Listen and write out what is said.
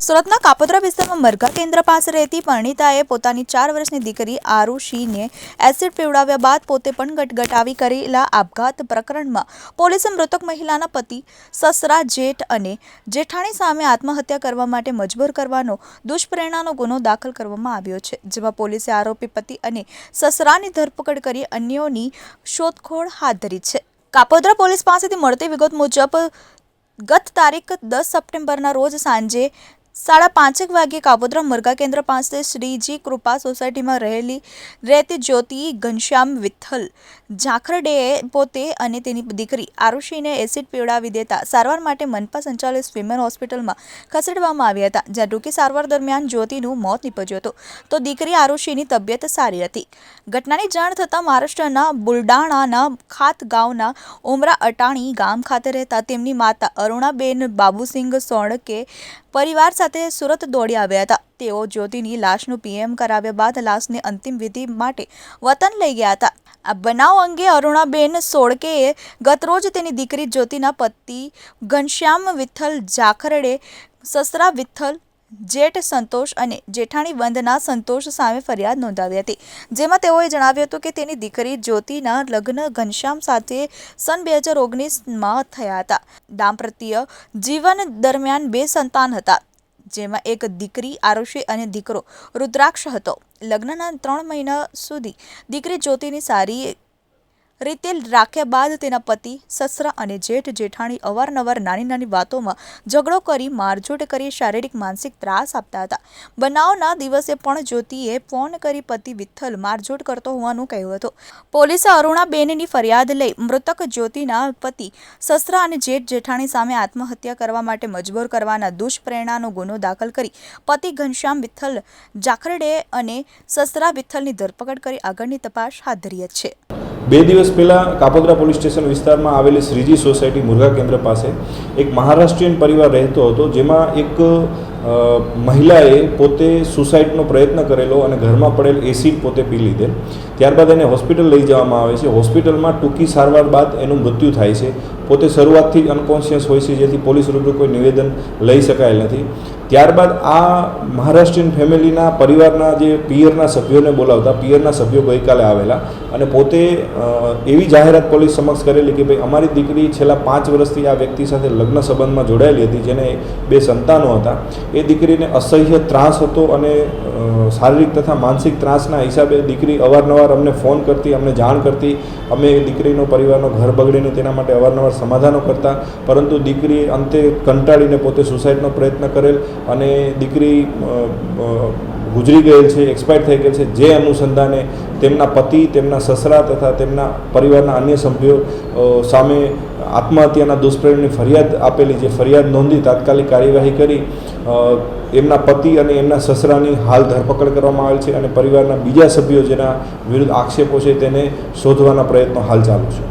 સુરતના કાપોદ્રા વિસ્તારમાં મરઘા કેન્દ્ર પાસે રહેતી પરણીતાએ પોતાની 4 વર્ષની દીકરી આરુષીને એસિડ પીવડાવ્યા બાદ પોતે પણ ગટગટાવી કરેલા આપઘાત પ્રકરણમાં પોલીસે મૃતક મહિલાના પતિ, સસરા, જેઠ અને જેઠાણી સામે આત્મહત્યા કરવા માટે મજબૂર કરવાનો દુષ્પ્રેરણાનો ગુનો દાખલ કરવામાં આવ્યો છે, જેમાં પોલીસે આરોપી પતિ અને સસરાની ધરપકડ કરી અન્યોની શોધખોળ હાથ ધરી છે। કાપોદ્રા પોલીસ પાસેથી મળતી વિગત મુજબ ગત તારીખ 10 સપ્ટેમ્બરના રોજ સાંજે 5:30 વાગ્યે કાપોદ્રા મરઘા કેન્દ્ર પાસે શ્રીજી કૃપા સોસાયટીમાં રહેતી જ્યોતિ ઘનશ્યામ વિઠ્ઠલ જાખરડેએ પોતે અને તેની દીકરી આરુષીને એસિડ પીવડાવી દેતા સારવાર માટે મનપા સંચાલિત સ્વિમેર હોસ્પિટલમાં ખસેડવામાં આવ્યા હતા, જ્યાં ટૂંકી સારવાર દરમિયાન જ્યોતિનું મોત નીપજ્યું હતું તો દીકરી આરુષીની તબિયત સારી હતી। ઘટનાની જાણ થતાં મહારાષ્ટ્રના બુલડાણાના ખાતગાંવના ઉમરા અટાણી ગામ ખાતે રહેતા તેમની માતા અરુણાબેન બાબુસિંહ સોણકે પરિવાર સાથે સુરત દોડી આવ્યા હતા। તેઓ જ્યોતિની લાશનું પીએમ કરાવ્યા બાદ લાશને અંતિમ વિધિ માટે વતન લઈ ગયા હતા। આ બનાવ અંગે અરુણાબેન સોળકેએ ગતરોજ તેની દીકરી જ્યોતિના પતિ ઘનશ્યામ વિઠ્ઠલ જાખરડે, સસરા વિઠ્ઠલ, જેઠ સંતોષ અને જેઠાણી વંદના સંતોષ સામે ફરિયાદ નોંધાવી હતી, જેમાં તેઓએ જણાવ્યું હતું કે તેની દીકરી જ્યોતિના લગ્ન ઘનશ્યામ સાથે સન 2019માં થયા હતા। દાંપત્ય જીવન દરમિયાન 2 સંતાન હતા, જેમાં એક દીકરી આરુષી અને દીકરો રુદ્રાક્ષ હતો। લગ્નના 3 મહિના સુધી દીકરી જ્યોતિની સારી રીતે રાખ્યા બાદ તેના પતિ, સસરા અને જેઠાણી અવારનવાર નાની વાતોમાં ઝઘડો કરી મારઝૂડ કરી શારીરિક માનસિક ત્રાસ આપતા હતા। બનાવના દિવસે પણ જ્યોતિએ ફોન કરી પતિ વિઠ્ઠલ મારઝૂડ કરતો હોવાનું કહ્યું હતું। પોલીસે અરુણાબેનની ફરિયાદ લઈ મૃતક જ્યોતિના પતિ, સસરા અને જેઠાણી સામે આત્મહત્યા કરવા માટે મજબૂર કરવાના દુષ્પ્રેરણાનો ગુનો દાખલ કરી પતિ ઘનશ્યામ વિઠ્ઠલ જાખરડે અને સસરા વિઠ્ઠલની ધરપકડ કરી આગળની તપાસ હાથ ધરી છે। 2 દિવસ પહેલાં કાપોદ્રા પોલીસ સ્ટેશન વિસ્તારમાં આવેલી શ્રીજી સોસાયટી મુરઘા કેન્દ્ર પાસે એક મહારાષ્ટ્રીયન પરિવાર રહેતો હતો, જેમાં એક મહિલાએ પોતે સુસાઇડનો પ્રયત્ન કરેલો અને ઘરમાં પડેલ એસિડ પોતે પી લીધેલ। ત્યારબાદ એને હોસ્પિટલ લઈ જવામાં આવે છે। હોસ્પિટલમાં ટૂંકી સારવાર બાદ એનું મૃત્યુ થાય છે। પોતે શરૂઆતથી જ અનકોન્શિયસ હોય છે, જેથી પોલીસ રૂબરૂ કોઈ નિવેદન લઈ શકાયેલ નથી। ત્યારબાદ આ મહારાષ્ટ્રીયન ફેમિલીના પરિવારના જે પિયરના સભ્યોને બોલાવતા પિયરના સભ્યો ગઈકાલે આવેલા અને પોતે એવી જાહેરાત પોલીસ સમક્ષ કરેલી કે ભાઈ અમારી દીકરી છેલ્લા 5 વર્ષથી આ વ્યક્તિ સાથે લગ્ન સંબંધમાં જોડાયેલી હતી, જેને 2 સંતાનો હતા। એ દીકરીને અસહ્ય ત્રાસ હતો અને શારીરિક તથા માનસિક ત્રાસના હિસાબે દીકરી અવારનવાર અમને ફોન કરતી, અમને જાણ કરતી। અમે દીકરીનો પરિવારનો ઘર બગડીને તેના માટે અવારનવાર સમાધાનો કરતા, પરંતુ દીકરીએ અંતે કંટાળીને પોતે સુસાઇડનો પ્રયત્ન કરેલ અને દીકરી ગુજરી ગયેલ છે, એક્સપાયર થઈ ગયેલ છે। જે અનુસંધાને તેમના પતિ, તેમના સસરા તથા તેમના પરિવારના અન્ય સભ્યો સામે આત્મહત્યાના દુષ્પ્રેરણની ફરિયાદ આપેલી, જે ફરિયાદ નોંધી તાત્કાલિક કાર્યવાહી કરી એમના પતિ અને એમના સસરાની હાલ ધરપકડ કરવામાં આવેલ છે અને પરિવારના બીજા સભ્યો જેના વિરુદ્ધ આક્ષેપો છે તેને શોધવાના પ્રયત્નો હાલ ચાલુ છે।